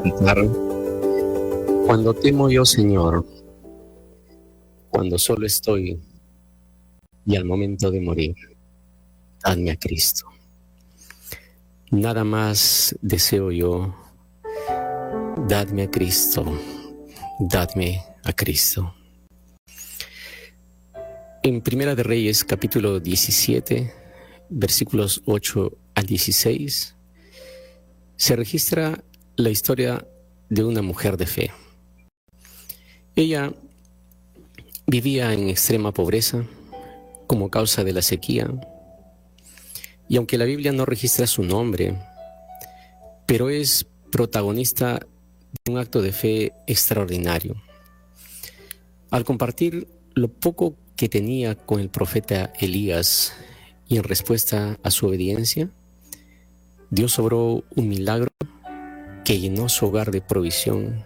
cantar. Cuando temo yo, Señor, cuando solo estoy y al momento de morir, dadme a Cristo. Nada más deseo yo, dadme a Cristo, dadme a Cristo. En Primera de Reyes, capítulo 17, versículos 8 al 16, se registra la historia de una mujer de fe. Ella vivía en extrema pobreza como causa de la sequía, y aunque la Biblia no registra su nombre, pero es protagonista de un acto de fe extraordinario. Al compartir lo poco que tenía con el profeta Elías y en respuesta a su obediencia, Dios obró un milagro que llenó su hogar de provisión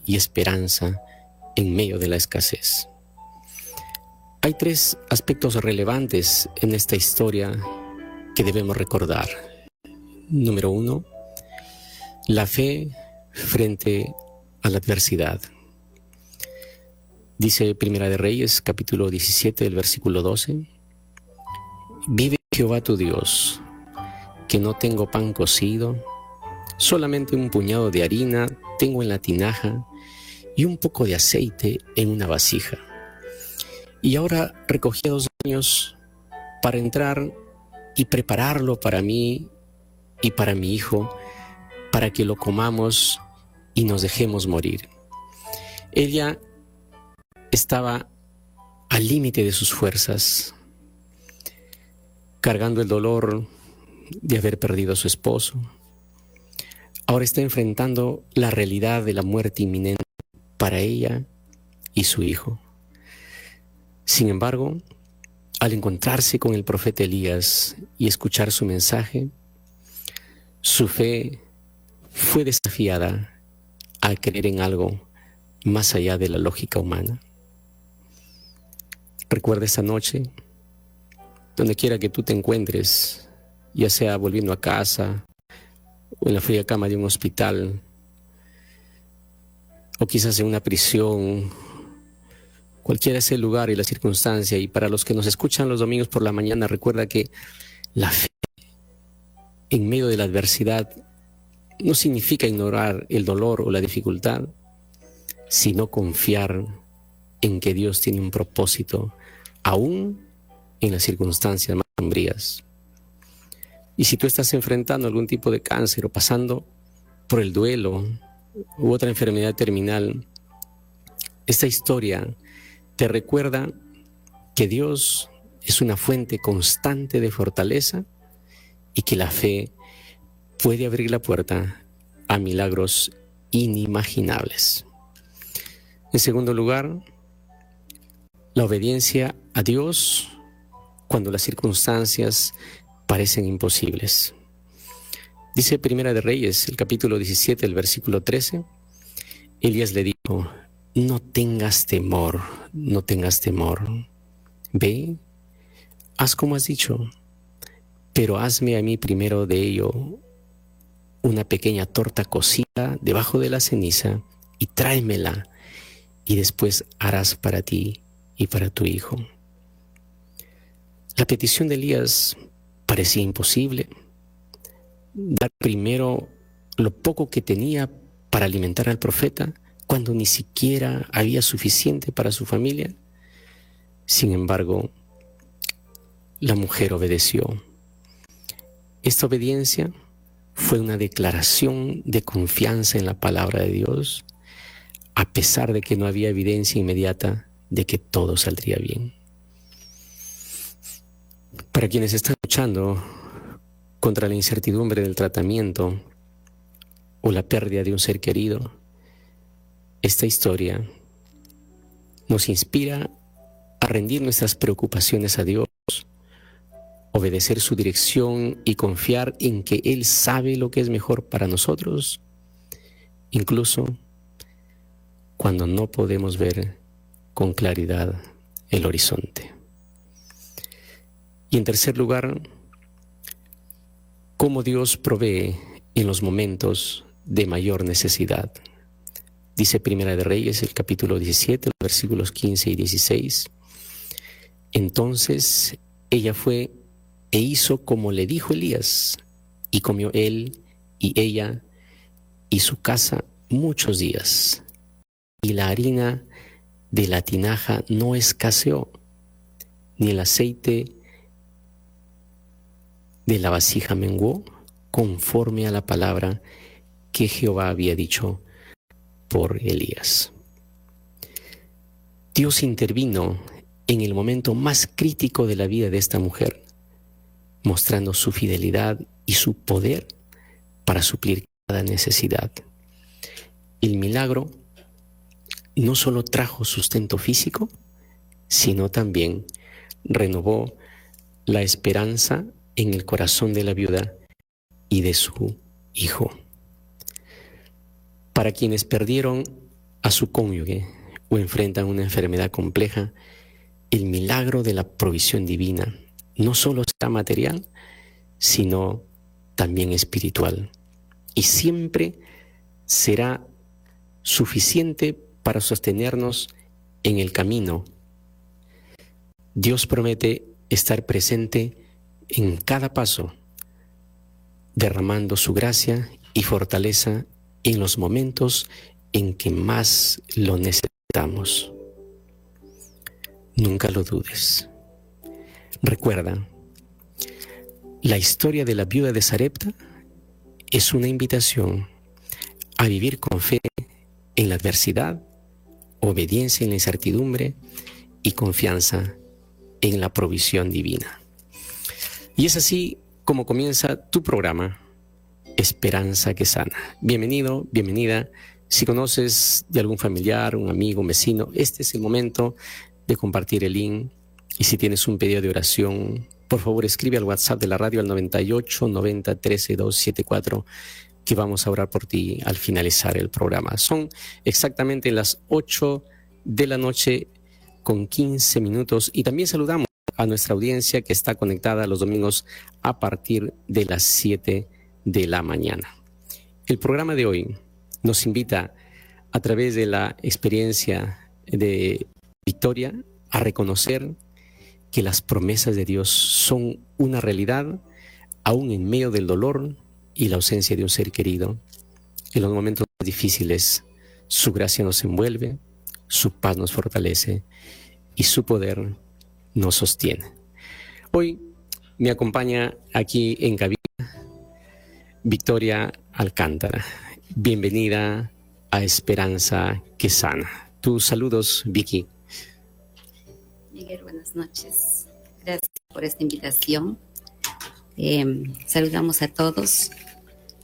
y esperanza en medio de la escasez. Hay tres aspectos relevantes en esta historia que debemos recordar. Número 1, la fe frente a la adversidad. Dice Primera de Reyes, capítulo 17, el versículo 12. Vive Jehová tu Dios, que no tengo pan cocido, solamente un puñado de harina tengo en la tinaja y un poco de aceite en una vasija. Y ahora recogí 2 años para entrar y prepararlo para mí y para mi hijo, para que lo comamos y nos dejemos morir. Ella estaba al límite de sus fuerzas, cargando el dolor de haber perdido a su esposo. Ahora está enfrentando la realidad de la muerte inminente para ella y su hijo. Sin embargo, al encontrarse con el profeta Elías y escuchar su mensaje, su fe fue desafiada a creer en algo más allá de la lógica humana. Recuerda esta noche, donde quiera que tú te encuentres, ya sea volviendo a casa o en la fría cama de un hospital, o quizás en una prisión, cualquiera sea el lugar y la circunstancia. Y para los que nos escuchan los domingos por la mañana, recuerda que la fe en medio de la adversidad no significa ignorar el dolor o la dificultad, sino confiar en que Dios tiene un propósito, aún en las circunstancias más sombrías. Y si tú estás enfrentando algún tipo de cáncer o pasando por el duelo u otra enfermedad terminal, esta historia te recuerda que Dios es una fuente constante de fortaleza y que la fe puede abrir la puerta a milagros inimaginables. En segundo lugar, la obediencia a Dios cuando las circunstancias parecen imposibles. Dice Primera de Reyes, el capítulo 17, el versículo 13, Elías le dijo: no tengas temor, no tengas temor. Ve, haz como has dicho, pero hazme a mí primero de ello una pequeña torta cocida debajo de la ceniza y tráemela, y después harás para ti y para tu hijo. La petición de Elías parecía imposible. Dar primero lo poco que tenía para alimentar al profeta, cuando ni siquiera había suficiente para su familia. Sin embargo, la mujer obedeció. Esta obediencia fue una declaración de confianza en la palabra de Dios, a pesar de que no había evidencia inmediata de que todo saldría bien. Para quienes están luchando contra la incertidumbre del tratamiento o la pérdida de un ser querido, esta historia nos inspira a rendir nuestras preocupaciones a Dios, obedecer su dirección y confiar en que Él sabe lo que es mejor para nosotros, incluso cuando no podemos ver con claridad el horizonte. Y en tercer lugar, cómo Dios provee en los momentos de mayor necesidad. Dice Primera de Reyes, el capítulo 17, los versículos 15 y 16. Entonces ella fue e hizo como le dijo Elías, y comió él y ella y su casa muchos días. Y la harina de la tinaja no escaseó, ni el aceite de la vasija menguó, conforme a la palabra que Jehová había dicho por Elías. Dios intervino en el momento más crítico de la vida de esta mujer, mostrando su fidelidad y su poder para suplir cada necesidad. El milagro no solo trajo sustento físico, sino también renovó la esperanza en el corazón de la viuda y de su hijo. Para quienes perdieron a su cónyuge o enfrentan una enfermedad compleja, el milagro de la provisión divina no solo será material, sino también espiritual. Y siempre será suficiente para sostenernos en el camino. Dios promete estar presente en cada paso, derramando su gracia y fortaleza en los momentos en que más lo necesitamos. Nunca lo dudes. Recuerda, la historia de la viuda de Sarepta es una invitación a vivir con fe en la adversidad, obediencia en la incertidumbre y confianza en la provisión divina. Y es así como comienza tu programa, Esperanza que Sana. Bienvenido, bienvenida. Si conoces de algún familiar, un amigo, un vecino, este es el momento de compartir el link. Y si tienes un pedido de oración, por favor escribe al WhatsApp de la radio al 98 90 13 274, que vamos a orar por ti al finalizar el programa. Son exactamente las 8 de la noche con 15 minutos y también saludamos a nuestra audiencia que está conectada los domingos a partir de las 7 de la mañana. El programa de hoy nos invita a través de la experiencia de Victoria a reconocer que las promesas de Dios son una realidad aún en medio del dolor y la ausencia de un ser querido. En los momentos difíciles, su gracia nos envuelve, su paz nos fortalece y su poder nos sostiene. Hoy me acompaña aquí en cabina Victoria Alcántara. Bienvenida a Esperanza que Sana. Tus saludos, Vicky. Miguel, buenas noches. Gracias por esta invitación. Saludamos a todos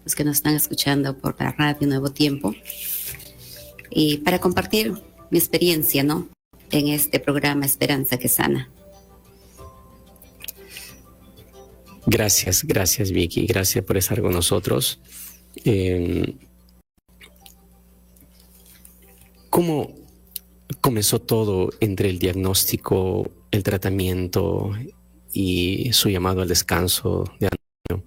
los que nos están escuchando por la radio Nuevo Tiempo y para compartir mi experiencia, ¿no?, en este programa Esperanza que Sana. Gracias Vicky, gracias por estar con nosotros. ¿Cómo comenzó todo entre el diagnóstico, el tratamiento y su llamado al descanso de Antonio?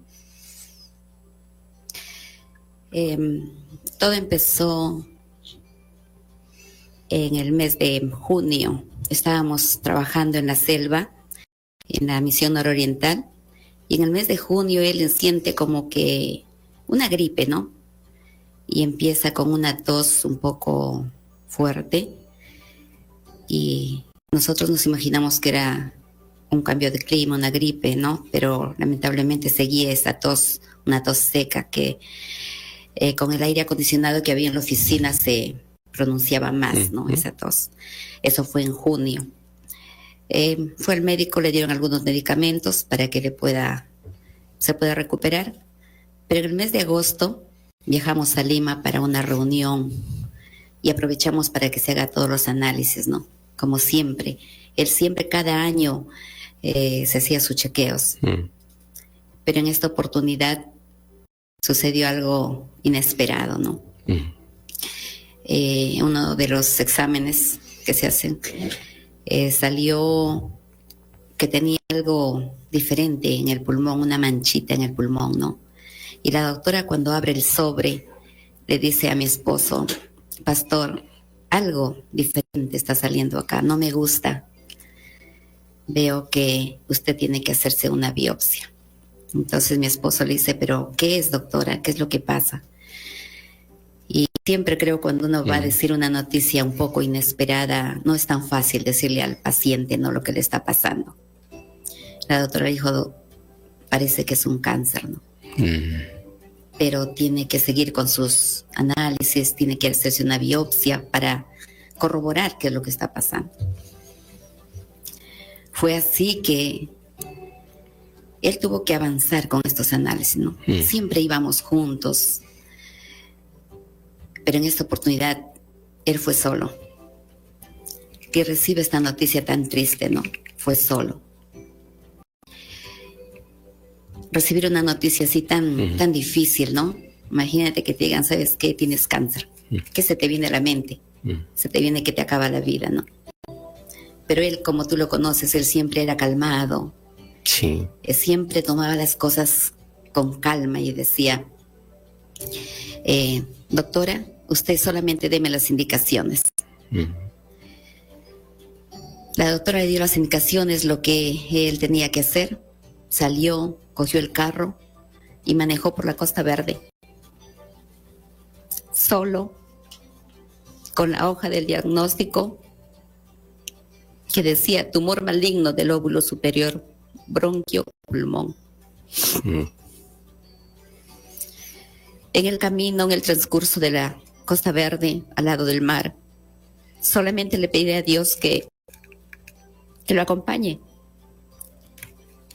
Todo empezó en el mes de junio. Estábamos trabajando en la selva, en la misión nororiental, y en el mes de junio él siente como que una gripe, ¿no? Y empieza con una tos un poco fuerte, y nosotros nos imaginamos que era un cambio de clima, una gripe, ¿no? Pero lamentablemente seguía esa tos, una tos seca que con el aire acondicionado que había en la oficina se pronunciaba más, ¿no? Esa tos. Eso fue en junio. Fue al médico, le dieron algunos medicamentos para que se pueda recuperar. Pero en el mes de agosto viajamos a Lima para una reunión y aprovechamos para que se haga todos los análisis, ¿no? Como siempre. Él siempre, cada año, se hacía sus chequeos. Pero en esta oportunidad sucedió algo inesperado, ¿no? Uno de los exámenes que se hacen salió que tenía algo diferente en el pulmón, una manchita en el pulmón, ¿no? Y la doctora, cuando abre el sobre, le dice a mi esposo: pastor, algo diferente está saliendo acá, no me gusta. Veo que usted tiene que hacerse una biopsia. Entonces mi esposo le dice: pero ¿qué es, doctora? ¿Qué es lo que pasa? Y siempre creo cuando uno va a decir una noticia un poco inesperada, no es tan fácil decirle al paciente no lo que le está pasando. La doctora dijo: parece que es un cáncer, ¿no? Pero tiene que seguir con sus análisis, tiene que hacerse una biopsia para corroborar qué es lo que está pasando. Fue así que él tuvo que avanzar con estos análisis, ¿no? Siempre íbamos juntos, pero en esta oportunidad él fue solo. Que recibe esta noticia tan triste, ¿no? Fue solo. Recibir una noticia así tan difícil, ¿no? Imagínate que te digan: ¿sabes qué? Tienes cáncer. ¿Qué se te viene a la mente? Se te viene que te acaba la vida, ¿no? Pero él, como tú lo conoces, él siempre era calmado. Sí. Siempre tomaba las cosas con calma y decía: doctora, usted solamente deme las indicaciones. La doctora le dio las indicaciones, lo que él tenía que hacer. Salió, cogió el carro y manejó por la Costa Verde. Solo, con la hoja del diagnóstico que decía: tumor maligno del lóbulo superior, bronquio, pulmón. En el camino, en el transcurso de la Costa Verde, al lado del mar, solamente le pedí a Dios que lo acompañe,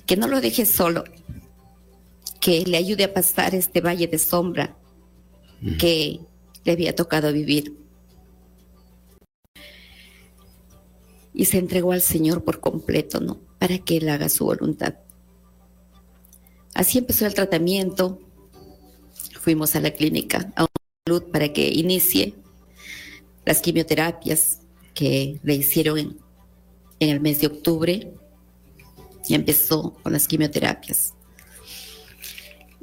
que no lo deje solo, que le ayude a pasar este valle de sombra que le había tocado vivir. Y se entregó al Señor por completo, ¿no? Para que Él haga su voluntad. Así empezó el tratamiento. Fuimos a la clínica, a salud, para que inicie las quimioterapias que le hicieron en el mes de octubre. Y empezó con las quimioterapias.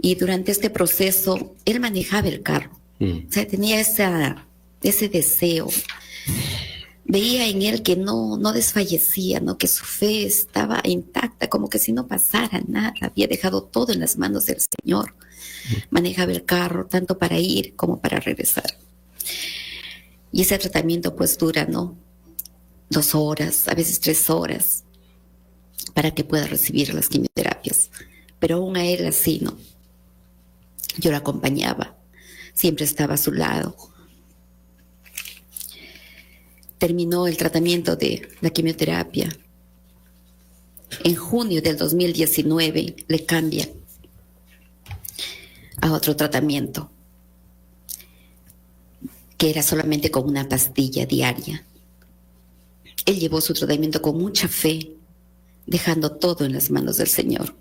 Y durante este proceso, él manejaba el carro. O sea, tenía ese deseo. Veía en él que no desfallecía, ¿no? Que su fe estaba intacta, como que si no pasara nada. Había dejado todo en las manos del Señor. Manejaba el carro tanto para ir como para regresar. Y ese tratamiento pues dura, ¿no? 2 horas, a veces 3 horas, para que pueda recibir las quimioterapias. Pero aún a él así, ¿no? Yo lo acompañaba, siempre estaba a su lado. Terminó el tratamiento de la quimioterapia. En junio del 2019 le cambian a otro tratamiento, que era solamente con una pastilla diaria. Él llevó su tratamiento con mucha fe, dejando todo en las manos del Señor.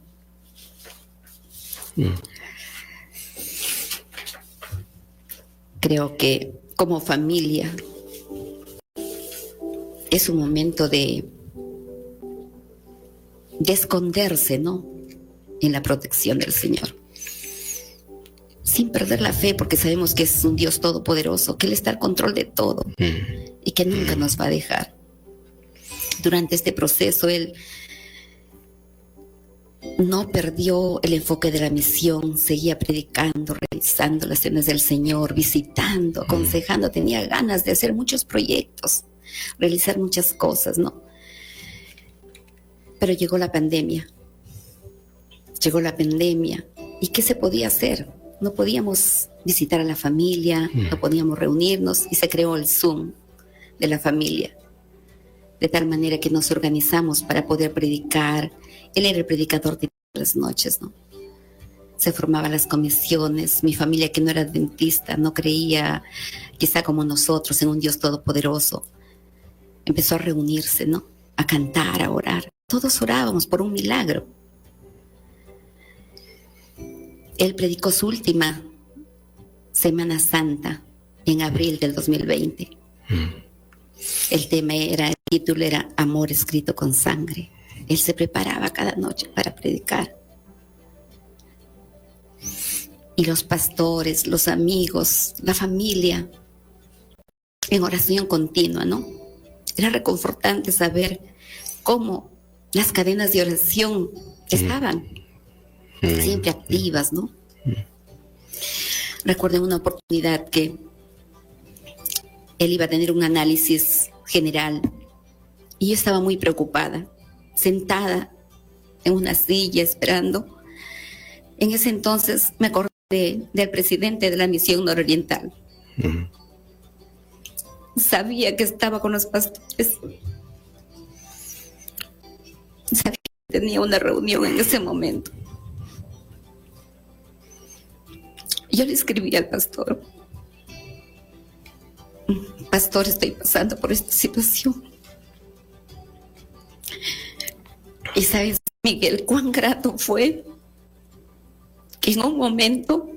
Creo que como familia es un momento de esconderse, ¿no? En la protección del Señor. Sin perder la fe, porque sabemos que es un Dios todopoderoso, que Él está al control de todo y que nunca nos va a dejar. Durante este proceso, Él no perdió el enfoque de la misión, seguía predicando, realizando las cenas del Señor, visitando, aconsejando, tenía ganas de hacer muchos proyectos, realizar muchas cosas, ¿no? Pero llegó la pandemia. ¿Y qué se podía hacer? No podíamos visitar a la familia, no podíamos reunirnos, y se creó el Zoom de la familia. De tal manera que nos organizamos para poder predicar. Él era el predicador de las noches, ¿no? Se formaban las comisiones. Mi familia, que no era adventista, no creía, quizá como nosotros, en un Dios todopoderoso, empezó a reunirse, ¿no? A cantar, a orar. Todos orábamos por un milagro. Él predicó su última Semana Santa en abril del 2020. El título era Amor escrito con sangre. Él se preparaba cada noche para predicar. y los pastores, los amigos, la familia, en oración continua, ¿no? Era reconfortante saber cómo las cadenas de oración estaban siempre activas, ¿no? Recuerdo una oportunidad que él iba a tener un análisis general y yo estaba muy preocupada, sentada en una silla esperando. En ese entonces me acordé del presidente de la Misión Nororiental. Sabía que estaba con los pastores. Sabía que tenía una reunión en ese momento. Yo le escribí al pastor: pastor, estoy pasando por esta situación. Y sabes, Miguel, cuán grato fue que en un momento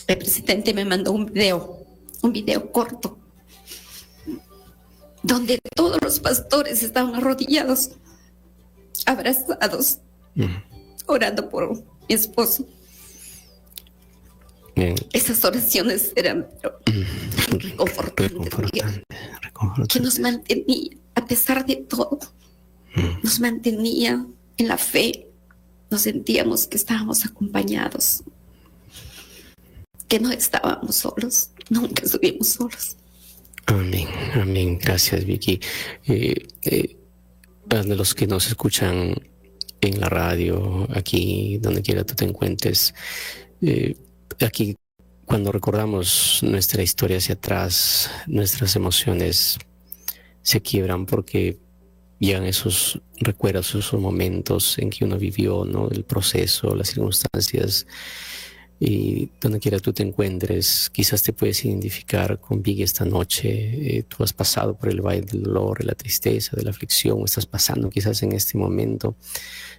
el presidente me mandó un video corto, donde todos los pastores estaban arrodillados, abrazados, orando por mi esposo. Esas oraciones eran reconfortantes, que nos mantenía, a pesar de todo, nos mantenía en la fe. Nos sentíamos que estábamos acompañados, que no estábamos solos, nunca estuvimos solos. Amén, amén. Gracias, Vicky. De los que nos escuchan en la radio, aquí, donde quiera tú te encuentres, aquí, cuando recordamos nuestra historia hacia atrás, nuestras emociones se quiebran porque llegan esos recuerdos, esos momentos en que uno vivió, ¿no? El proceso, las circunstancias. Y donde quiera tú te encuentres, quizás te puedes identificar con Vicky esta noche. Tú has pasado por el valle del dolor, de la tristeza, de la aflicción, o estás pasando quizás en este momento.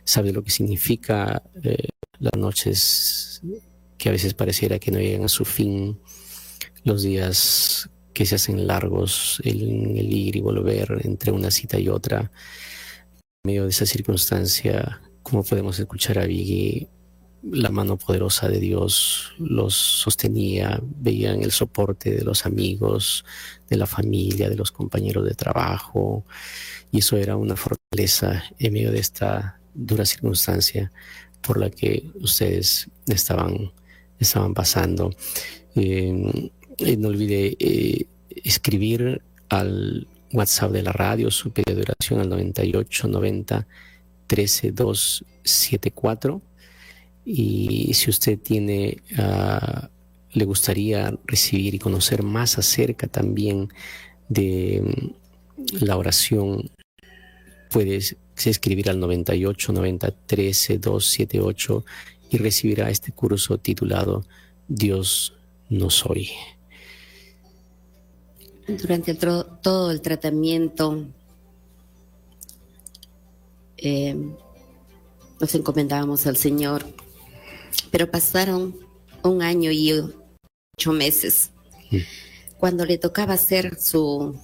Sabes lo que significa las noches que a veces pareciera que no llegan a su fin, los días que se hacen largos, el ir y volver entre una cita y otra. En medio de esa circunstancia, ¿cómo podemos escuchar a Vicky? La mano poderosa de Dios los sostenía, veían el soporte de los amigos, de la familia, de los compañeros de trabajo, y eso era una fortaleza en medio de esta dura circunstancia por la que ustedes estaban pasando. No olvide escribir al WhatsApp de la radio su pedido de oración al 98 90 13 274. Y si usted le gustaría recibir y conocer más acerca también de la oración, puede escribir al 98 90 13 278 y recibirá este curso titulado Dios nos oye. Durante todo el tratamiento nos encomendábamos al Señor, pero pasaron 1 año y 8 meses. Cuando le tocaba hacer sus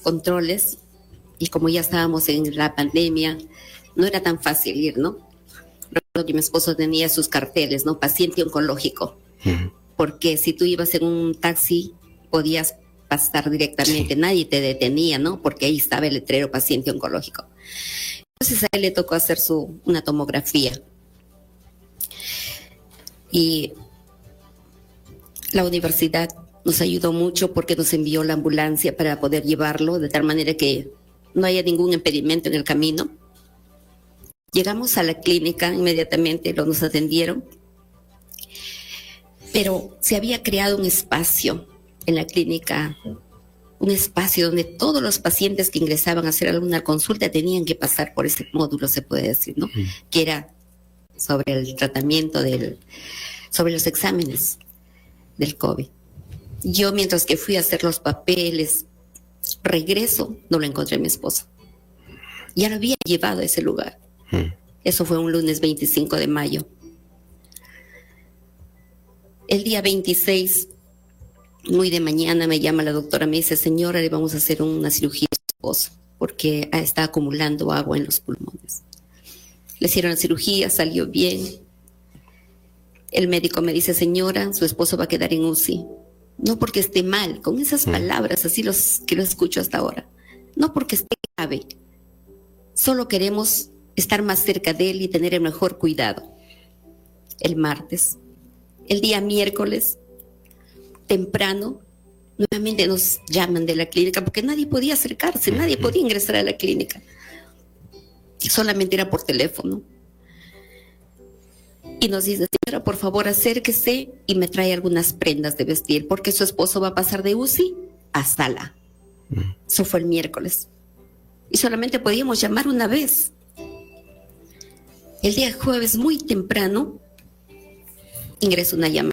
controles, y como ya estábamos en la pandemia, no era tan fácil ir, ¿no? Recuerdo que mi esposo tenía sus carteles, ¿no? Paciente oncológico. Porque si tú ibas en un taxi, podías pasar directamente, nadie te detenía, ¿no? Porque ahí estaba el letrero paciente oncológico. Entonces a él le tocó hacer una tomografía. Y la universidad nos ayudó mucho porque nos envió la ambulancia para poder llevarlo, de tal manera que no haya ningún impedimento en el camino. Llegamos a la clínica, inmediatamente nos atendieron, pero se había creado un espacio en la clínica, un espacio donde todos los pacientes que ingresaban a hacer alguna consulta tenían que pasar por ese módulo, se puede decir, ¿no? Que era sobre el tratamiento sobre los exámenes del COVID. Yo, mientras que fui a hacer los papeles, regreso, no lo encontré a mi esposo. Ya lo había llevado a ese lugar. Eso fue un lunes 25 de mayo. El día 26, muy de mañana, me llama la doctora, me dice: señora, le vamos a hacer una cirugía a su esposo porque está acumulando agua en los pulmones. Le hicieron la cirugía, salió bien. El médico me dice, señora, su esposo va a quedar en UCI. No porque esté mal, con esas palabras, así que lo escucho hasta ahora. No porque esté grave. Solo queremos estar más cerca de él y tener el mejor cuidado. El martes, el día miércoles, temprano, nuevamente nos llaman de la clínica porque nadie podía acercarse, nadie podía ingresar a la clínica. Solamente era por teléfono. Y nos dice, señora, por favor, acérquese y me trae algunas prendas de vestir porque su esposo va a pasar de UCI a sala. Eso fue el miércoles. Y solamente podíamos llamar una vez. El día jueves, muy temprano, ingresó una llamada.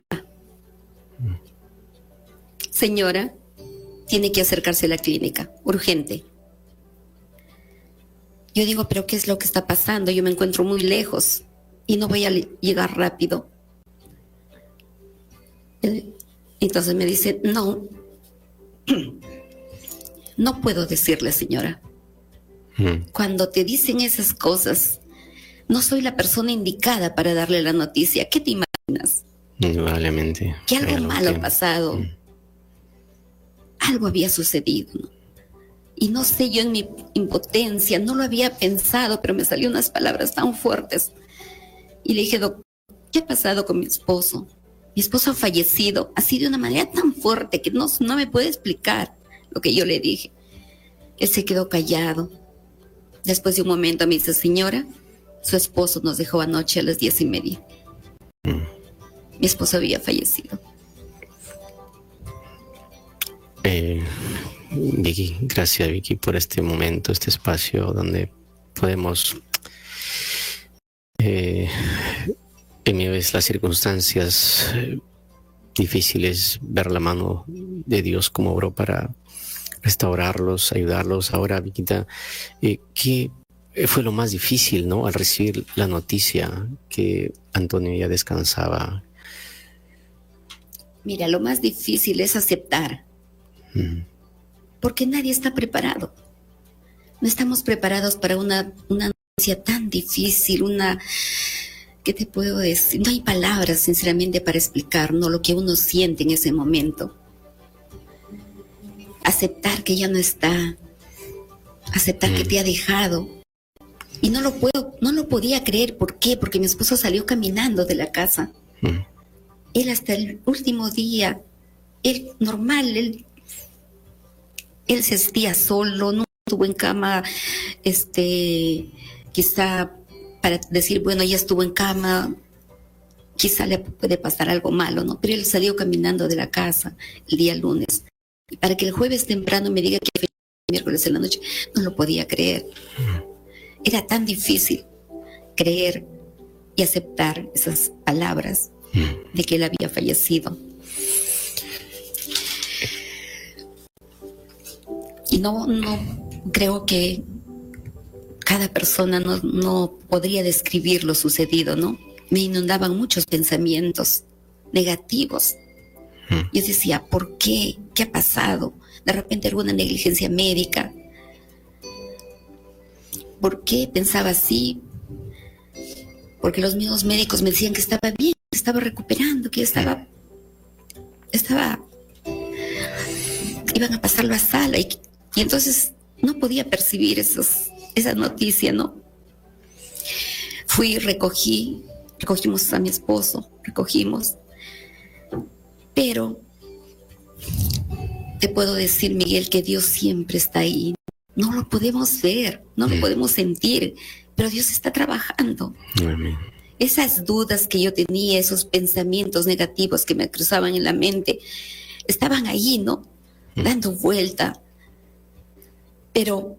Señora, tiene que acercarse a la clínica, urgente. Yo digo, ¿pero qué es lo que está pasando? Yo me encuentro muy lejos y no voy a llegar rápido. Entonces me dice, no puedo decirle, señora. Cuando te dicen esas cosas, no soy la persona indicada para darle la noticia. ¿Qué te imaginas? Indudablemente. Que algo malo ha pasado. Algo había sucedido, ¿no? Y no sé, yo en mi impotencia no lo había pensado, pero me salieron unas palabras tan fuertes. Y le dije, doctor, ¿qué ha pasado con mi esposo? Mi esposo ha fallecido, así de una manera tan fuerte que no me puede explicar lo que yo le dije. Él se quedó callado. Después de un momento me dice, señora, su esposo nos dejó anoche a las 10:30. Mi esposo había fallecido. Vicky, gracias Vicky por este momento, este espacio donde podemos, en medio de las circunstancias difíciles, ver la mano de Dios como obró para restaurarlos, ayudarlos. Ahora, Viquita, ¿qué fue lo más difícil, ¿no? Al recibir la noticia que Antonio ya descansaba. Mira, lo más difícil es aceptar. Porque nadie está preparado. No estamos preparados para una noticia tan difícil, ¿qué te puedo decir? No hay palabras, sinceramente, para explicar, ¿no?, lo que uno siente en ese momento. Aceptar que ya no está, aceptar que te ha dejado. Y no lo podía creer. ¿Por qué? Porque mi esposo salió caminando de la casa. Él hasta el último día, él normal, él se sentía solo, no estuvo en cama, quizá para decir, bueno, ya estuvo en cama, quizá le puede pasar algo malo, ¿no? Pero él salió caminando de la casa el día lunes. Y para que el jueves temprano me diga que el miércoles en la noche, no lo podía creer. Era tan difícil creer y aceptar esas palabras de que él había fallecido. Y no creo que cada persona no podría describir lo sucedido, ¿no? Me inundaban muchos pensamientos negativos. Yo decía, ¿por qué? ¿Qué ha pasado? De repente alguna negligencia médica. ¿Por qué pensaba así? Porque los mismos médicos me decían que estaba bien, que estaba recuperando, que iban a pasarlo a sala. Y entonces no podía percibir esa noticia, ¿no? Recogimos a mi esposo, pero te puedo decir, Miguel, que Dios siempre está ahí. No lo podemos ver, no lo podemos sentir, pero Dios está trabajando. Amén. Esas dudas que yo tenía, esos pensamientos negativos que me cruzaban en la mente, estaban ahí, ¿no? Dando vuelta. Pero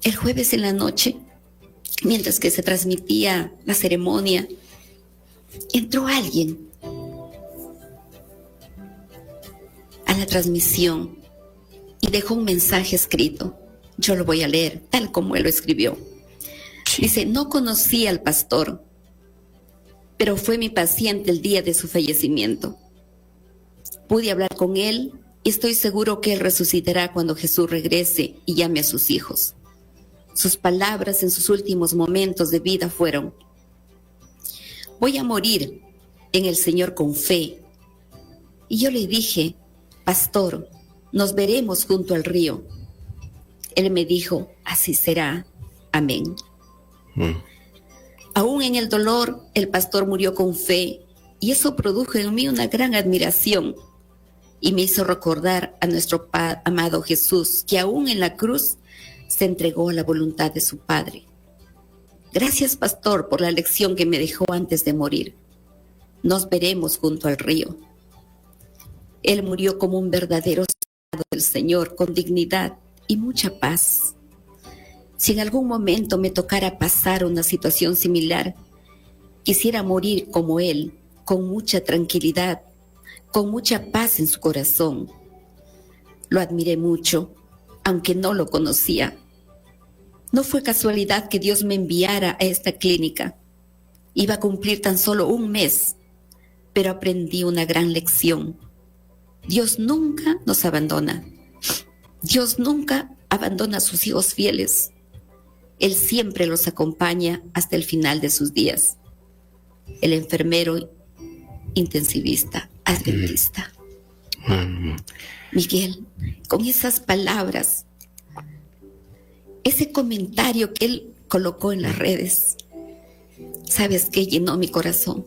el jueves en la noche, mientras que se transmitía la ceremonia, entró alguien a la transmisión y dejó un mensaje escrito. Yo lo voy a leer tal como él lo escribió. Dice, no conocí al pastor, pero fue mi paciente el día de su fallecimiento. Pude hablar con él y estoy seguro que él resucitará cuando Jesús regrese y llame a sus hijos. Sus palabras en sus últimos momentos de vida fueron: voy a morir, en el Señor con fe. Y yo le dije: pastor, nos veremos junto al río. Él me dijo: así será. Amén. Aún en el dolor, el pastor murió con fe, y eso produjo en mí una gran admiración y me hizo recordar a nuestro amado Jesús, que aún en la cruz se entregó a la voluntad de su Padre. Gracias, pastor, por la lección que me dejó antes de morir. Nos veremos junto al río. Él murió como un verdadero soldado del Señor, con dignidad y mucha paz. Si en algún momento me tocara pasar una situación similar, quisiera morir como Él, con mucha tranquilidad, con mucha paz en su corazón. Lo admiré mucho, aunque no lo conocía. No fue casualidad que Dios me enviara a esta clínica. Iba a cumplir tan solo un mes, pero aprendí una gran lección. Dios nunca nos abandona. Dios nunca abandona a sus hijos fieles. Él siempre los acompaña hasta el final de sus días. El enfermero intensivista, adventista. Miguel, con esas palabras, ese comentario que él colocó en las redes, ¿sabes qué? Llenó mi corazón.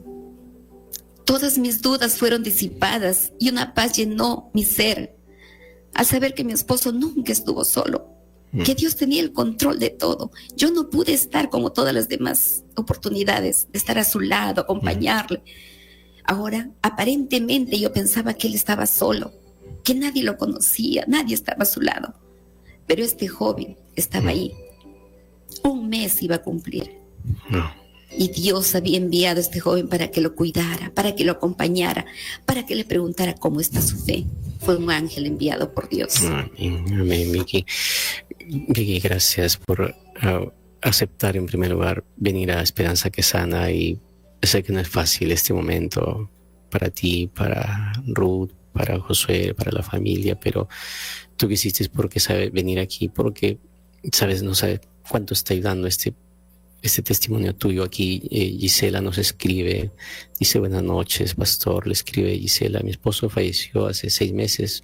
Todas mis dudas fueron disipadas y una paz llenó mi ser al saber que mi esposo nunca estuvo solo, que Dios tenía el control de todo. Yo no pude estar como todas las demás oportunidades, de estar a su lado, acompañarle. Ahora, aparentemente yo pensaba que él estaba solo, que nadie lo conocía, nadie estaba a su lado. Pero este joven estaba ahí. Un mes iba a cumplir. Y Dios había enviado a este joven para que lo cuidara, para que lo acompañara, para que le preguntara cómo está su fe. Fue un ángel enviado por Dios. Amén, Vicky. Vicky, gracias por aceptar en primer lugar venir a Esperanza que Sana. Y sé que no es fácil este momento para ti, para Ruth, para Josué, para la familia, pero tú quisiste porque sabes venir aquí, porque sabes, no sabes cuánto está ayudando este testimonio tuyo aquí. Gisela nos escribe, dice: buenas noches, pastor. Le escribe Gisela: mi esposo falleció hace 6 meses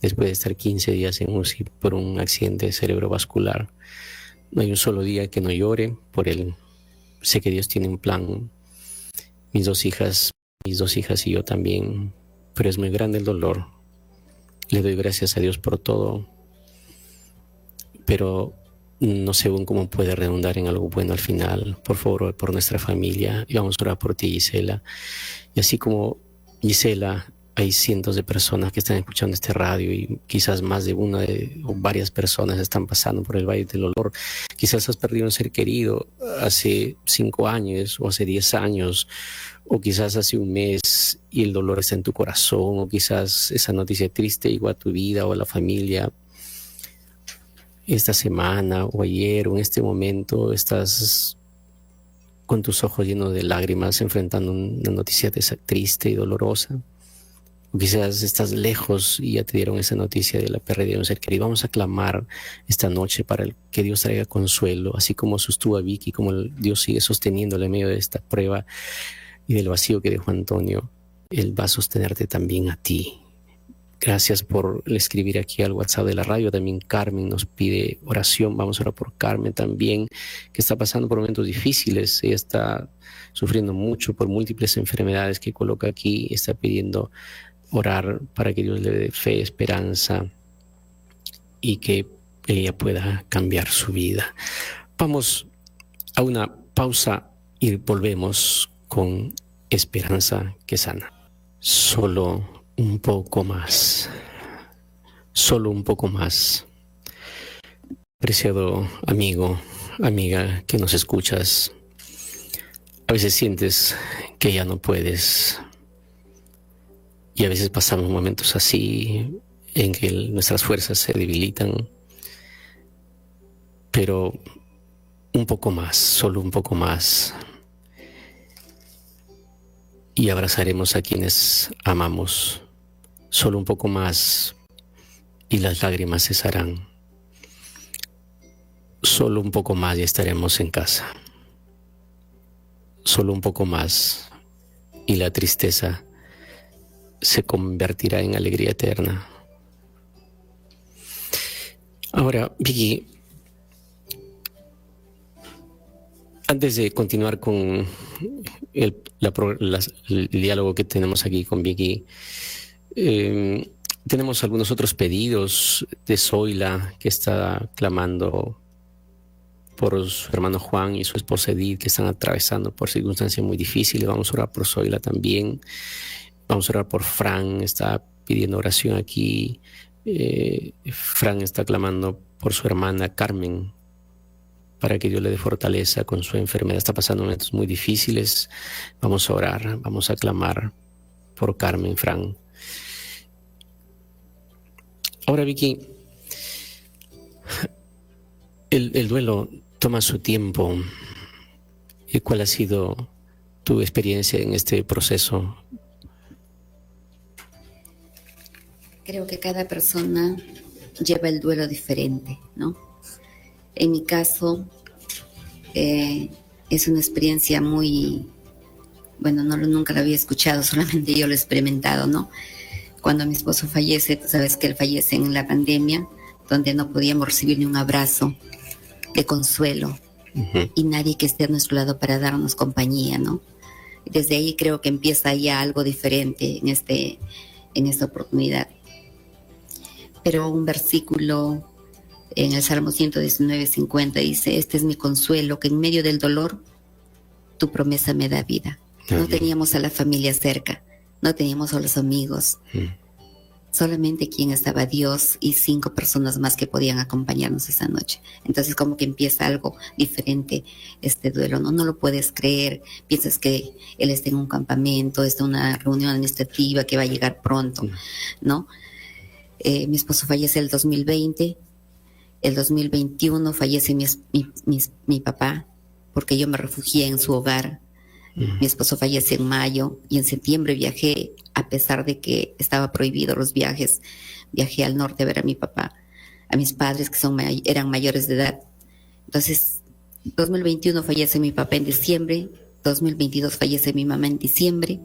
después de estar 15 días en UCI por un accidente cerebrovascular. No hay un solo día que no llore por él. Sé que Dios tiene un plan. Mis dos hijas y yo también, pero es muy grande el dolor. Le doy gracias a Dios por todo, pero no sé aún cómo puede redundar en algo bueno al final. Por favor, por nuestra familia, y vamos a orar por ti, Gisela. Y así como Gisela, hay cientos de personas que están escuchando este radio, y quizás más de una o varias personas están pasando por el valle del dolor. Quizás has perdido un ser querido hace 5 años o hace 10 años, o quizás hace un mes y el dolor está en tu corazón, o quizás esa noticia triste llegó a tu vida o a la familia esta semana o ayer, o en este momento estás con tus ojos llenos de lágrimas enfrentando una noticia triste y dolorosa. O quizás estás lejos y ya te dieron esa noticia de la pérdida de un ser querido. Vamos a clamar esta noche para que Dios traiga consuelo, así como sostuvo a Vicky, como Dios sigue sosteniéndole en medio de esta prueba y del vacío que dejó Antonio. Él va a sostenerte también a ti. Gracias por escribir aquí al WhatsApp de la radio. También Carmen nos pide oración. Vamos a orar por Carmen también, que está pasando por momentos difíciles. Ella está sufriendo mucho por múltiples enfermedades que coloca aquí. Está pidiendo orar para que Dios le dé fe, esperanza y que ella pueda cambiar su vida. Vamos a una pausa y volvemos con Esperanza que Sana. Solo un poco más, solo un poco más. Preciado amigo, amiga que nos escuchas, a veces sientes que ya no puedes, y a veces pasamos momentos así en que nuestras fuerzas se debilitan, pero un poco más, solo un poco más, y abrazaremos a quienes amamos. Solo un poco más y las lágrimas cesarán. Solo un poco más y estaremos en casa. Solo un poco más y la tristeza se convertirá en alegría eterna. Ahora, Vicky, antes de continuar con el diálogo que tenemos aquí con Vicky, tenemos algunos otros pedidos de Zoila, que está clamando por su hermano Juan y su esposa Edith, que están atravesando por circunstancias muy difíciles. Vamos a orar por Zoila también. Vamos a orar por Fran, está pidiendo oración aquí. Fran está clamando por su hermana Carmen, para que Dios le dé fortaleza con su enfermedad. Está pasando momentos muy difíciles. Vamos a orar, vamos a clamar por Carmen, Fran. Ahora, Vicky, el duelo toma su tiempo. ¿Y cuál ha sido tu experiencia en este proceso? Creo que cada persona lleva el duelo diferente, ¿no? En mi caso, es una experiencia muy, bueno, nunca la había escuchado, solamente yo lo he experimentado, ¿no? Cuando mi esposo fallece, tú sabes que él fallece en la pandemia, donde no podíamos recibir ni un abrazo de consuelo, y nadie que esté a nuestro lado para darnos compañía, ¿no? Desde ahí creo que empieza ya algo diferente en esta oportunidad. Pero un versículo en el Salmo 119:50 dice: este es mi consuelo, que en medio del dolor tu promesa me da vida. No teníamos a la familia cerca, no teníamos a los amigos, solamente quien estaba Dios y 5 personas más que podían acompañarnos esa noche. Entonces como que empieza algo diferente este duelo, no lo puedes creer, piensas que él está en un campamento, está en una reunión administrativa que va a llegar pronto, ¿no? Mi esposo fallece el 2020, el 2021 fallece mi papá, porque yo me refugié en su hogar. Mi esposo fallece en mayo y en septiembre viajé, a pesar de que estaba prohibido los viajes, viajé al norte a ver a mi papá, a mis padres que eran mayores de edad. Entonces, 2021 fallece mi papá en diciembre, 2022 fallece mi mamá en diciembre,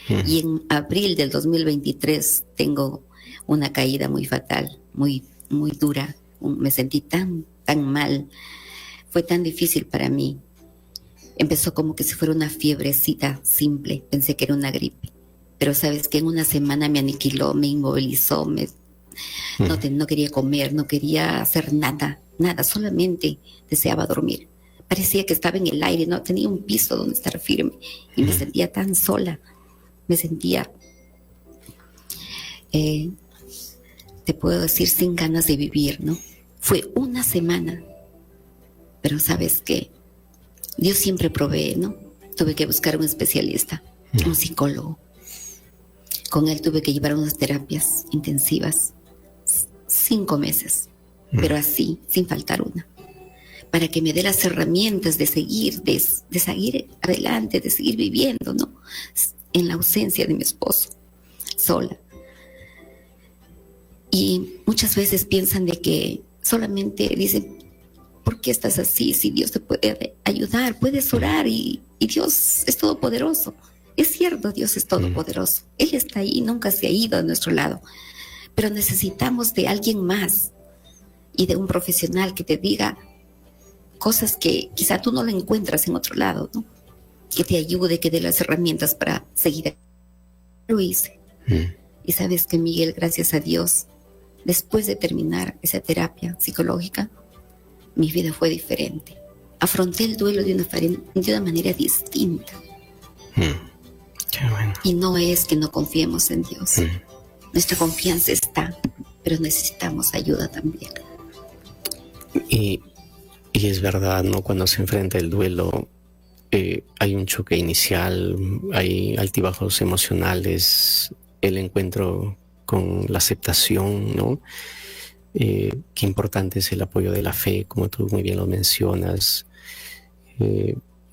y en abril del 2023 tengo una caída muy fatal, muy, muy dura. Me sentí tan mal, fue tan difícil para mí. Empezó como que si fuera una fiebrecita simple, pensé que era una gripe, pero sabes que en una semana me aniquiló, me inmovilizó, no quería comer, no quería hacer nada, solamente deseaba dormir. Parecía que estaba en el aire, no tenía un piso donde estar firme, y me sentía tan sola, me sentía, te puedo decir, sin ganas de vivir, ¿no? Fue una semana, pero sabes que Dios siempre provee, ¿no? Tuve que buscar un especialista, un psicólogo. Con él tuve que llevar unas terapias intensivas, 5 meses, pero así, sin faltar una, para que me dé las herramientas de seguir, de seguir adelante, de seguir viviendo, ¿no? En la ausencia de mi esposo, sola. Y muchas veces piensan de que solamente dicen: ¿por qué estás así? Si Dios te puede ayudar, puedes orar y Dios es todopoderoso. Es cierto, Dios es todopoderoso. Él está ahí, nunca se ha ido a nuestro lado. Pero necesitamos de alguien más y de un profesional que te diga cosas que quizá tú no lo encuentras en otro lado, ¿no? Que te ayude, que dé las herramientas para seguir. Lo hice. Y sabes que, Miguel, gracias a Dios, después de terminar esa terapia psicológica, mi vida fue diferente. Afronté el duelo de una manera distinta. Qué bueno. Y no es que no confiemos en Dios. Nuestra confianza está, pero necesitamos ayuda también. Y es verdad, ¿no? Cuando se enfrenta el duelo, hay un choque inicial, hay altibajos emocionales, el encuentro con la aceptación, ¿no? Qué importante es el apoyo de la fe, como tú muy bien lo mencionas,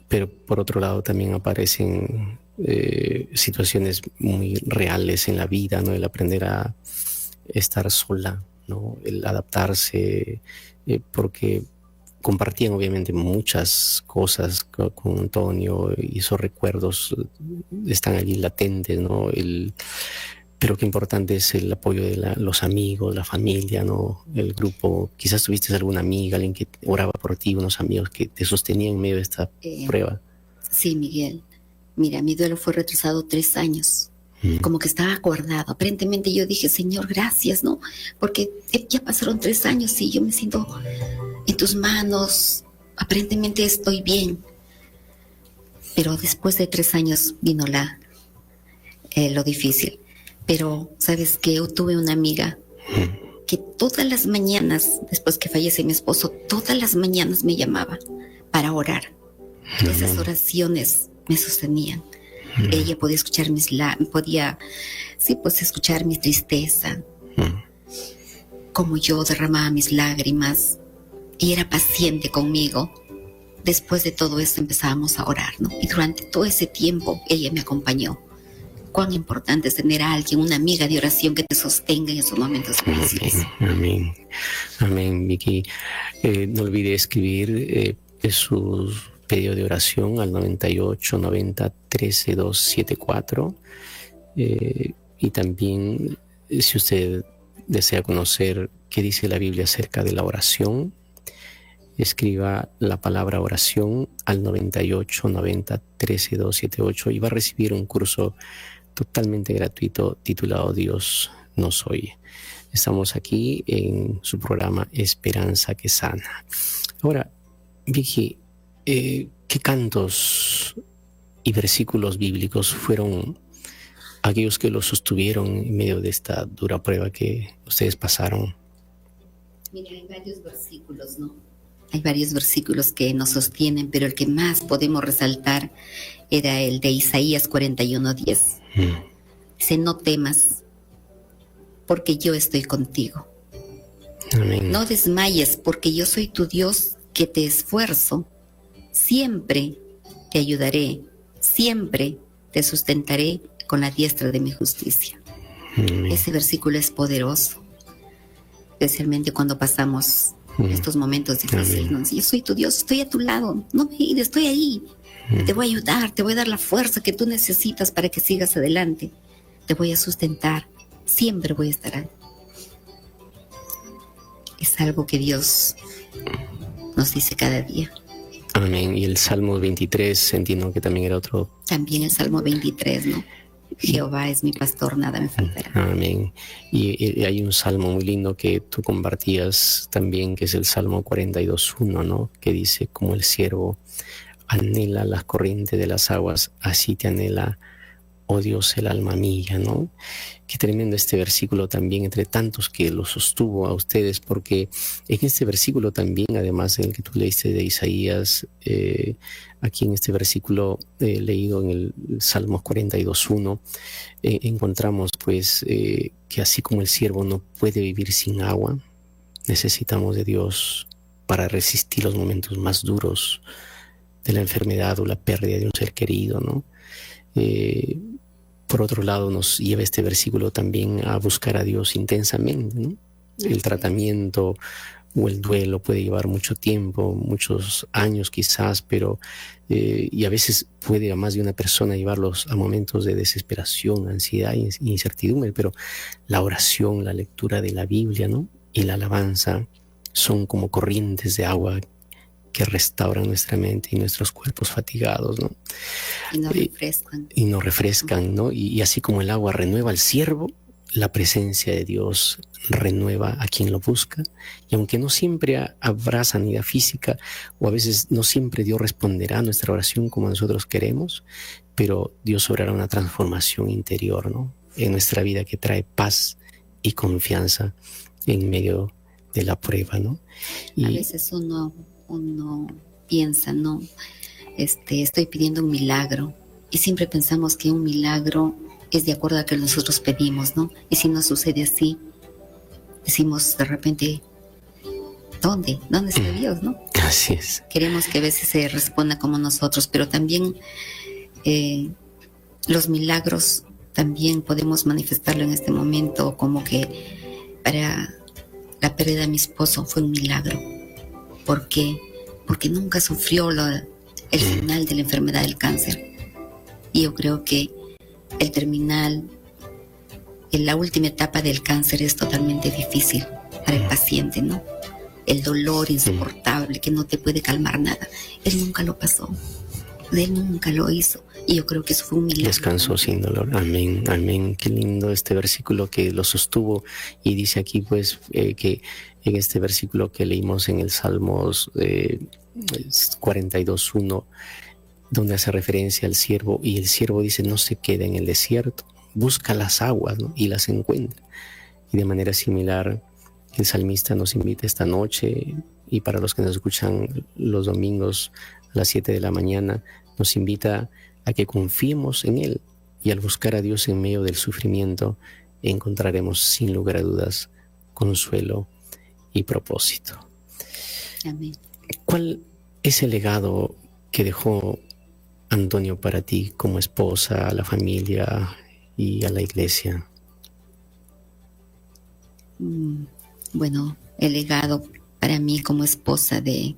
pero por otro lado también aparecen situaciones muy reales en la vida, ¿no? El aprender a estar sola, ¿no? El adaptarse, porque compartían obviamente muchas cosas con Antonio, y esos recuerdos están allí latentes, ¿no? Pero qué importante es el apoyo de los amigos, la familia, ¿no? El grupo. Quizás tuviste alguna amiga, alguien que oraba por ti, unos amigos que te sostenían en medio de esta prueba. Sí, Miguel. Mira, mi duelo fue retrasado 3 años. Como que estaba acordado. Aparentemente yo dije, Señor, gracias, ¿no? Porque ya pasaron 3 años y yo me siento en tus manos. Aparentemente estoy bien. Pero después de 3 años vino lo difícil. Pero, ¿sabes qué? Yo tuve una amiga que todas las mañanas, después que fallece mi esposo, todas las mañanas me llamaba para orar. Esas oraciones me sostenían. Ella podía escuchar escuchar mi tristeza, como yo derramaba mis lágrimas, y era paciente conmigo. Después de todo esto empezábamos a orar, ¿no? Y durante todo ese tiempo ella me acompañó. Cuán importante es tener a alguien, una amiga de oración que te sostenga en esos momentos difíciles. Amén. Amén, Vicky. No olvide escribir su pedido de oración al 98 90 13 274. Y también, si usted desea conocer qué dice la Biblia acerca de la oración, escriba la palabra oración al 98 90 13 278 y va a recibir un curso totalmente gratuito titulado Dios nos oye. Estamos aquí en su programa Esperanza que Sana. Ahora, Vicky, ¿qué cantos y versículos bíblicos fueron aquellos que los sostuvieron en medio de esta dura prueba que ustedes pasaron? Mira, hay varios versículos, ¿no? Hay varios versículos que nos sostienen, pero el que más podemos resaltar era el de Isaías 41:10. Dice, no temas, porque yo estoy contigo. Amén. No desmayes, porque yo soy tu Dios que te esfuerzo. Siempre te ayudaré, siempre te sustentaré con la diestra de mi justicia. Amén. Ese versículo es poderoso, especialmente cuando pasamos estos momentos difíciles, ¿no? Yo soy tu Dios, estoy a tu lado, no me iré, estoy ahí. Te voy a ayudar, te voy a dar la fuerza que tú necesitas para que sigas adelante. Te voy a sustentar, siempre voy a estar ahí. Es algo que Dios nos dice cada día. Amén. Y el Salmo 23, entiendo que también era otro. También el Salmo 23, ¿no? Jehová es mi pastor, nada me faltará. Amén. Y hay un salmo muy lindo que tú compartías también, que es el Salmo 42:1, ¿no? Que dice, como el siervo anhela las corrientes de las aguas, así te anhela, oh Dios, el alma mía, ¿no? Qué tremendo este versículo también, entre tantos que lo sostuvo a ustedes, porque en este versículo también, además del que tú leíste de Isaías, aquí en este versículo leído en el Salmos 42:1, encontramos pues que así como el siervo no puede vivir sin agua, necesitamos de Dios para resistir los momentos más duros de la enfermedad o la pérdida de un ser querido, ¿no? Por otro lado, nos lleva este versículo también a buscar a Dios intensamente, ¿no? El tratamiento o el duelo puede llevar mucho tiempo, muchos años quizás, pero y a veces puede a más de una persona llevarlos a momentos de desesperación, ansiedad e incertidumbre, pero la oración, la lectura de la Biblia, ¿no? Y la alabanza son como corrientes de agua que restauran nuestra mente y nuestros cuerpos fatigados, ¿no? Y nos refrescan. Y nos refrescan, ¿no? Y así como el agua renueva al siervo, la presencia de Dios renueva a quien lo busca. Y aunque no siempre habrá sanidad física, o a veces no siempre Dios responderá a nuestra oración como nosotros queremos, pero Dios obrará una transformación interior, ¿no? En nuestra vida que trae paz y confianza en medio de la prueba, ¿no? A veces uno piensa, ¿no? Estoy pidiendo un milagro, y siempre pensamos que un milagro es de acuerdo a lo que nosotros pedimos, ¿no? Y si no sucede así, decimos de repente, ¿dónde está Dios, no? Así es. Queremos que a veces se responda como nosotros, pero también los milagros también podemos manifestarlo en este momento, como que para la pérdida de mi esposo fue un milagro. ¿Por qué? porque nunca sufrió el final de la enfermedad del cáncer. Y yo creo que el terminal, en la última etapa del cáncer, es totalmente difícil para el paciente, ¿no? El dolor insoportable que no te puede calmar nada. Él nunca lo pasó, él nunca lo hizo, y yo creo que eso fue un milagro. Descansó sin dolor. Amén, amén. Qué lindo este versículo que lo sostuvo, y dice aquí pues que en este versículo que leímos en el Salmos 42:1, donde hace referencia al siervo, y el siervo dice: no se queda en el desierto, busca las aguas, ¿no?, y las encuentra. Y de manera similar, el salmista nos invita esta noche, y para los que nos escuchan los domingos a las 7 de la mañana, nos invita a que confiemos en Él, y al buscar a Dios en medio del sufrimiento, encontraremos sin lugar a dudas consuelo y propósito. Amén. ¿Cuál es el legado que dejó Antonio para ti como esposa, a la familia y a la iglesia? Bueno, el legado para mí como esposa de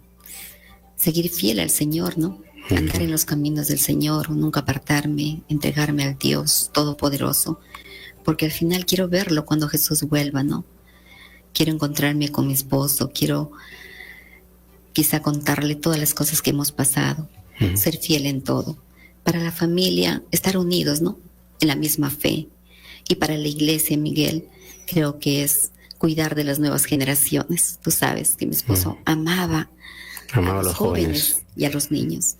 seguir fiel al Señor, ¿no? Andar en los caminos del Señor, nunca apartarme, entregarme al Dios Todopoderoso, porque al final quiero verlo cuando Jesús vuelva, ¿no? Quiero encontrarme con mi esposo, quiero quizá contarle todas las cosas que hemos pasado, ser fiel en todo. Para la familia, estar unidos, ¿no?, en la misma fe. Y para la iglesia, Miguel, creo que es cuidar de las nuevas generaciones. Tú sabes que mi esposo amaba a los jóvenes y a los niños.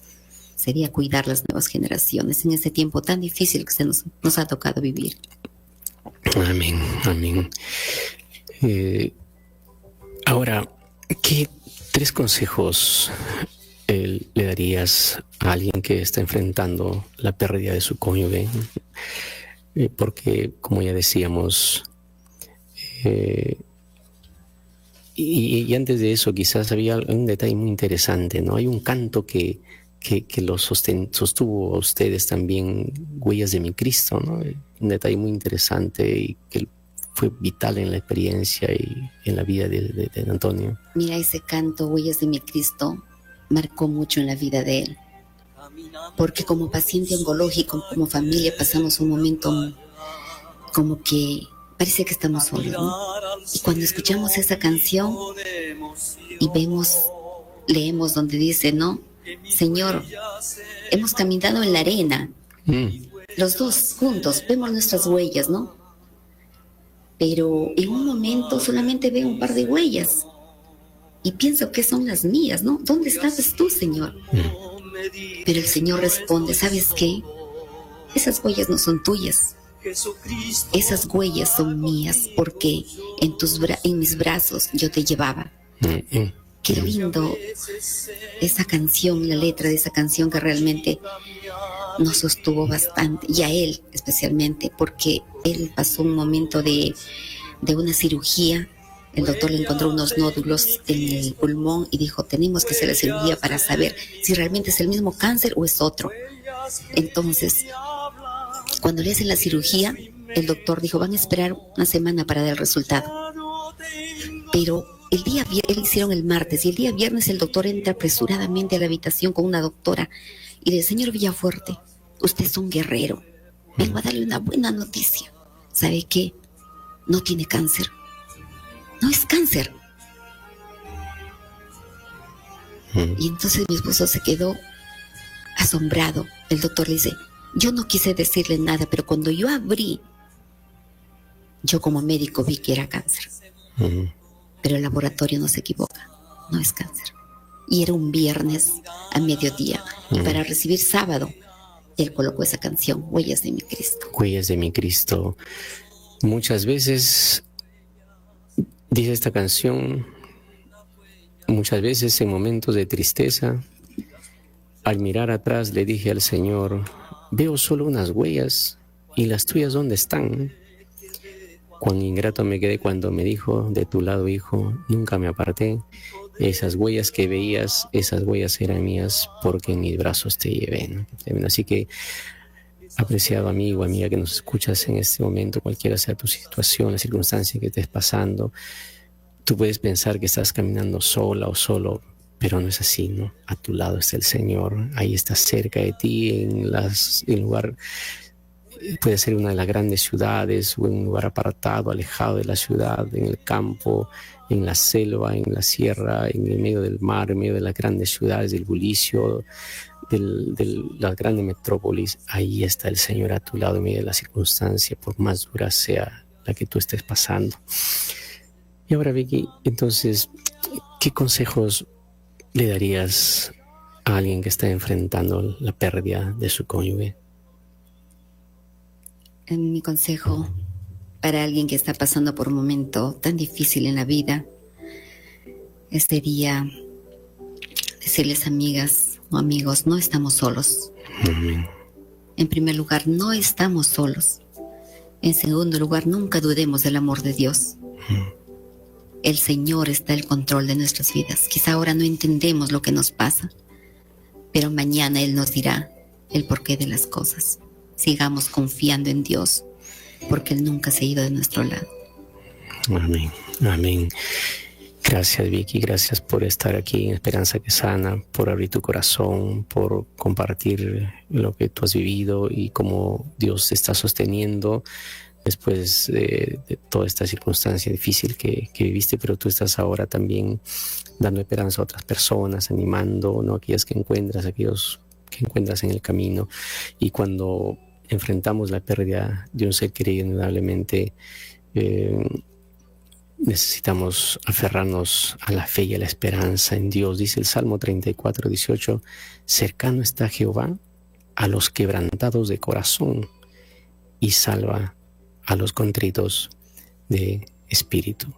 Sería cuidar las nuevas generaciones en ese tiempo tan difícil que nos ha tocado vivir. Amén, amén. Ahora, ¿qué 3 consejos le darías a alguien que está enfrentando la pérdida de su cónyuge? Porque, como ya decíamos, y antes de eso quizás había un detalle muy interesante, ¿no? Hay un canto que lo sostuvo a ustedes también, Huellas de mi Cristo, ¿no? Un detalle muy interesante y que fue vital en la experiencia y en la vida de Antonio. Mira, ese canto, Huellas de mi Cristo, marcó mucho en la vida de él, porque como paciente oncológico, como familia, pasamos un momento como que parece que estamos solos, ¿no? Y cuando escuchamos esa canción y leemos donde dice, ¿no?, Señor, hemos caminado en la arena, los dos juntos, vemos nuestras huellas, ¿no? Pero en un momento solamente veo un par de huellas y pienso que son las mías, ¿no? ¿Dónde estabas tú, Señor? Pero el Señor responde, ¿sabes qué? Esas huellas no son tuyas. Esas huellas son mías, porque en mis brazos yo te llevaba. Qué lindo esa canción, la letra de esa canción, que realmente nos sostuvo bastante, y a él especialmente, porque él pasó un momento de una cirugía. El doctor le encontró unos nódulos en el pulmón y dijo, tenemos que hacer la cirugía para saber si realmente es el mismo cáncer o es otro. Entonces, cuando le hacen la cirugía, el doctor dijo, van a esperar una semana para dar el resultado. Pero él hicieron el martes, y el día viernes el doctor entra apresuradamente a la habitación con una doctora y le dice, señor Villafuerte, usted es un guerrero, vengo a darle una buena noticia. ¿Sabe qué? No tiene cáncer. No es cáncer. Y entonces mi esposo se quedó asombrado. El doctor le dice, yo no quise decirle nada, pero cuando yo abrí, yo como médico vi que era cáncer. Pero el laboratorio no se equivoca, no es cáncer. Y era un viernes a mediodía. Y para recibir sábado, él colocó esa canción, Huellas de mi Cristo. Huellas de mi Cristo. Muchas veces, dice esta canción, muchas veces en momentos de tristeza, al mirar atrás le dije al Señor, veo solo unas huellas, y las tuyas ¿dónde están? Cuán ingrato me quedé cuando me dijo, de tu lado, hijo, nunca me aparté. Esas huellas que veías, esas huellas eran mías, porque en mis brazos te llevé, ¿no? Así que, apreciado amigo, amiga que nos escuchas en este momento, cualquiera sea tu situación, la circunstancia que estés pasando, tú puedes pensar que estás caminando sola o solo, pero no es así, ¿no? A tu lado está el Señor, ahí está cerca de ti, en lugar, puede ser una de las grandes ciudades o en un lugar apartado, alejado de la ciudad, en el campo, en la selva, en la sierra, en el medio del mar, en medio de las grandes ciudades, del bullicio, de las grandes metrópolis. Ahí está el Señor a tu lado en medio de la circunstancia, por más dura sea la que tú estés pasando. Y ahora, Vicky, entonces, ¿qué consejos le darías a alguien que está enfrentando la pérdida de su cónyuge? Mi consejo para alguien que está pasando por un momento tan difícil en la vida sería decirles, amigas o amigos, no estamos solos. En primer lugar, no estamos solos. En segundo lugar, nunca dudemos del amor de Dios. El Señor está al control de nuestras vidas. Quizá ahora no entendemos lo que nos pasa, pero mañana Él nos dirá el porqué de las cosas. Sigamos confiando en Dios, porque Él nunca se ha ido de nuestro lado. Amén, amén. Gracias, Vicky, gracias por estar aquí en Esperanza que Sana, por abrir tu corazón, por compartir lo que tú has vivido y cómo Dios te está sosteniendo después de toda esta circunstancia difícil que viviste, pero tú estás ahora también dando esperanza a otras personas, animando, ¿no? Aquellas que encuentras, aquellos que encuentras en el camino. Y cuando enfrentamos la pérdida de un ser querido, indudablemente necesitamos aferrarnos a la fe y a la esperanza en Dios. Dice el Salmo 34:18, cercano está Jehová a los quebrantados de corazón y salva a los contritos de espíritu.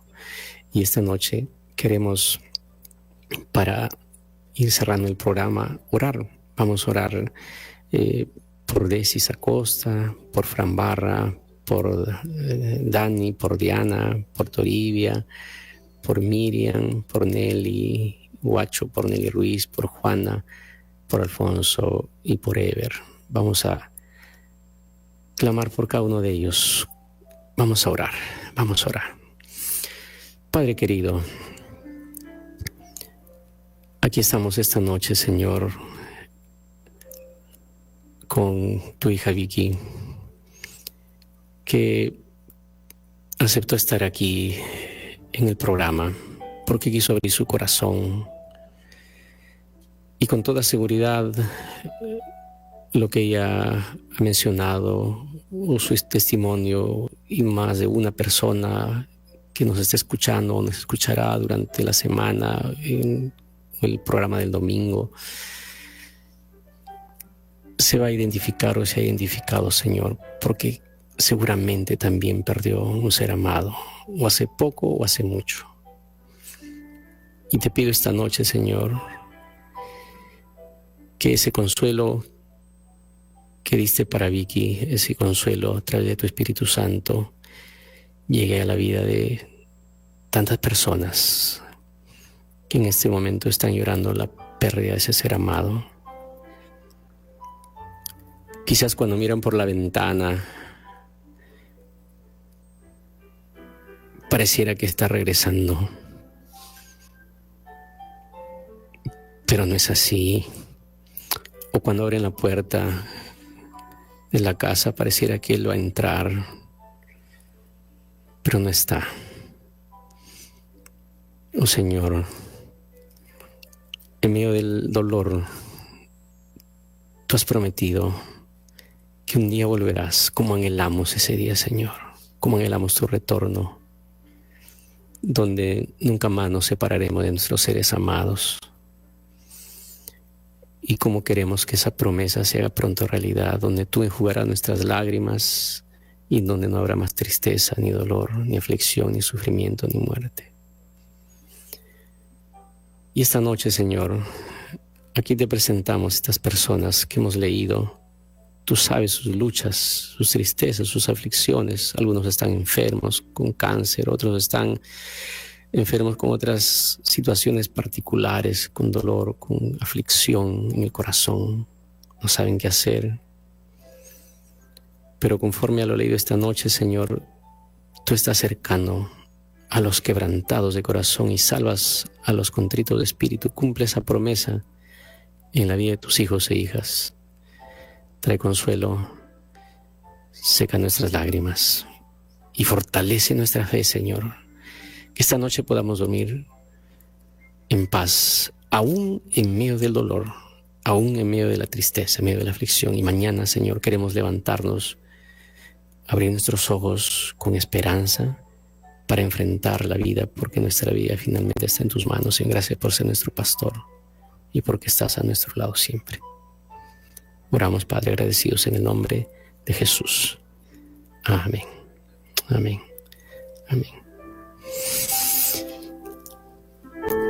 Y esta noche queremos, para ir cerrando el programa, orar. Vamos a orar por Desis Acosta, por Fran Barra, por Dani, por Diana, por Toribia, por Miriam, por Nelly Guacho, por Nelly Ruiz, por Juana, por Alfonso y por Ever. Vamos a clamar por cada uno de ellos. Vamos a orar, vamos a orar. Padre querido, aquí estamos esta noche, Señor, con tu hija Vicky, que aceptó estar aquí en el programa porque quiso abrir su corazón y con toda seguridad lo que ella ha mencionado o su testimonio y más de una persona que nos está escuchando o nos escuchará durante la semana en el programa del domingo se va a identificar o se ha identificado, Señor, porque seguramente también perdió un ser amado, o hace poco o hace mucho. Y te pido esta noche, Señor, que ese consuelo que diste para Vicky, ese consuelo a través de tu Espíritu Santo, llegue a la vida de tantas personas que en este momento están llorando la pérdida de ese ser amado. Quizás cuando miran por la ventana pareciera que está regresando, pero no es así. O cuando abren la puerta de la casa pareciera que él va a entrar, pero no está. Oh Señor, en medio del dolor, tú has prometido que un día volverás, como anhelamos ese día, Señor, como anhelamos tu retorno, donde nunca más nos separaremos de nuestros seres amados. Y como queremos que esa promesa se haga pronto realidad, donde tú enjugarás nuestras lágrimas y donde no habrá más tristeza, ni dolor, ni aflicción, ni sufrimiento, ni muerte. Y esta noche, Señor, aquí te presentamos estas personas que hemos leído. Tú sabes sus luchas, sus tristezas, sus aflicciones. Algunos están enfermos con cáncer, otros están enfermos con otras situaciones particulares, con dolor, con aflicción en el corazón. No saben qué hacer. Pero conforme a lo leído esta noche, Señor, tú estás cercano a los quebrantados de corazón y salvas a los contritos de espíritu. Cumple esa promesa en la vida de tus hijos e hijas. Trae consuelo, seca nuestras lágrimas y fortalece nuestra fe, Señor. Que esta noche podamos dormir en paz, aún en medio del dolor, aún en medio de la tristeza, en medio de la aflicción. Y mañana, Señor, queremos levantarnos, abrir nuestros ojos con esperanza para enfrentar la vida, porque nuestra vida finalmente está en tus manos. Y gracias por ser nuestro pastor y porque estás a nuestro lado siempre. Oramos, Padre, agradecidos en el nombre de Jesús. Amén. Amén. Amén.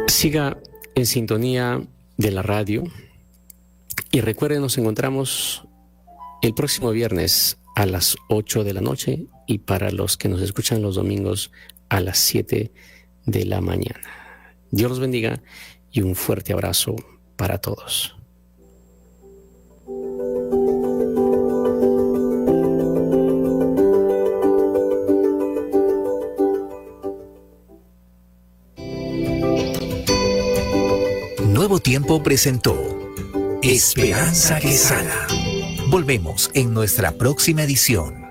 Siga en sintonía de la radio y recuerden, nos encontramos el próximo viernes a las 8 de la noche y para los que nos escuchan los domingos a las 7 de la mañana. Dios los bendiga y un fuerte abrazo para todos. Nuevo Tiempo presentó Esperanza que Sana. Volvemos en nuestra próxima edición.